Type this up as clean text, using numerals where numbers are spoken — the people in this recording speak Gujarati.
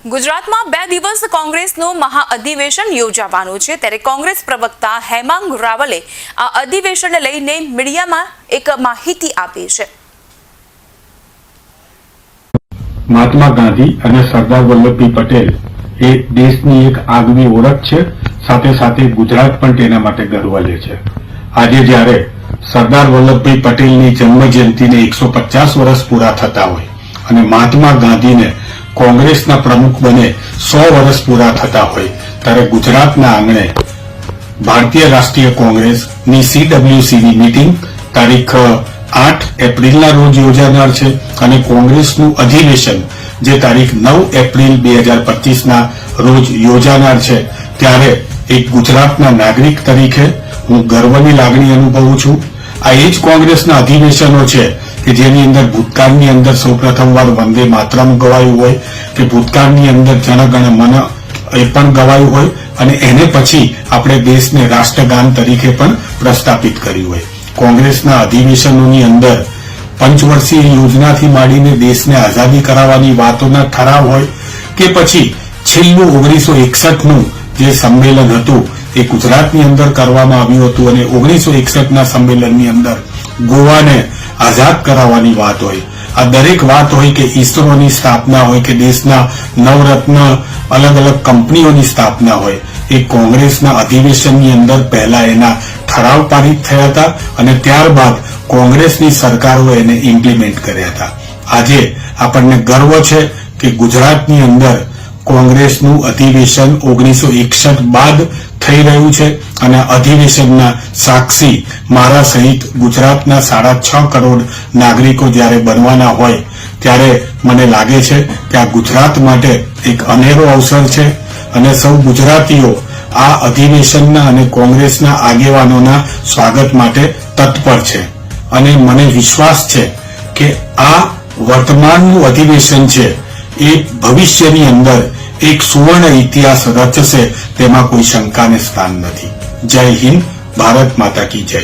ગુજરાતમાં 2 દિવસ કોંગ્રેસનું મહાઅધિવેશન યોજાવાનું છે ત્યારે કોંગ્રેસ પ્રવક્તા હેમાંગ રાવલે આ અધિવેશનને લઈને મીડિયામાં એક માહિતી આપી છે। મહાત્મા ગાંધી અને સરદાર વલ્લભભાઈ પટેલ એ દેશની એક આગવી ઓળખ છે। સાથે સાથે ગુજરાત પણ તેના માટે ગર્વ લે છે। આજે જ્યારે સરદાર વલ્લભભાઈ પટેલની જન્મ જયંતિને 150 વર્ષ પૂરા થતા હોય અને મહાત્મા ગાંધીને કોંગ્રેસના પ્રમુખ બને 100 વર્ષ પૂરા થતા હોય ત્યારે ગુજરાતના આંગણે ભારતીય રાષ્ટ્રીય કોંગ્રેસની CWCની મીટિંગ તારીખ 8 એપ્રિલના રોજ યોજાનાર છે અને કોંગ્રેસનું અધિવેશન જે તારીખ 9 એપ્રિલ 2025ના રોજ યોજાનાર છે। ત્યારે એક ગુજરાતના નાગરિક તરીકે હું ગર્વની લાગણી અનુભવું છું। આ એ જ કોંગ્રેસના અધિવેશનો છે કે જેની અંદર ભૂતકાળની અંદર સૌપ્રથમવાર વંદે માતરમ ગવાયું હોય કે ભૂતકાળની અંદર જનગણ મન એ પણ ગવાયું હોય અને એને પછી આપણે દેશને રાષ્ટ્રગાન તરીકે પણ પ્રસ્થાપિત કર્યું હોય। કોંગ્રેસના અધિવેશનોની અંદર પંચવર્ષીય યોજનાથી માંડીને દેશને આઝાદી કરાવવાની વાતોના ઠરાવ હોય કે પછી છેલ્લું 1961નું જે સંમેલન હતું એ ગુજરાતની અંદર કરવામાં આવ્યું હતું અને 1961ના સંમેલનની અંદર ગોવાને આઝાદ કરાવવાની વાત હોય। આ દરેક વાત હોય કે ઈસરોની સ્થાપના હોય કે દેશના નવરત્ન અલગ અલગ કંપનીઓની સ્થાપના હોય એ કોંગ્રેસના અધિવેશનની અંદર પહેલા એના ઠરાવ પારિત થયા હતા અને ત્યારબાદ કોંગ્રેસની સરકારો એને ઇમ્પ્લિમેન્ટ કર્યા હતા। આજે આપણને ગર્વ છે કે ગુજરાતની અંદર કોંગ્રેસનું અધિવેશન 1961 બાદ થઈ રહ્યું છે અને અધિવેશનના સાક્ષી મારા સહિત ગુજરાતના 6.5 કરોડ નાગરિકો જ્યારે બનવાના હોય ત્યારે મને લાગે છે કે આ ગુજરાત માટે એક અનેરો અવસર છે અને સૌ ગુજરાતીઓ આ અધિવેશનના અને કોંગ્રેસના આગેવાનોના સ્વાગત માટે તત્પર છે અને મને વિશ્વાસ છે કે આ વર્તમાનનું અધિવેશન છે એ ભવિષ્યની અંદર એક સુવર્ણ ઇતિહાસ રચશે તેમાં કોઈ શંકાને સ્થાન નથી। જય હિન્દ, ભારત માતા કી જય।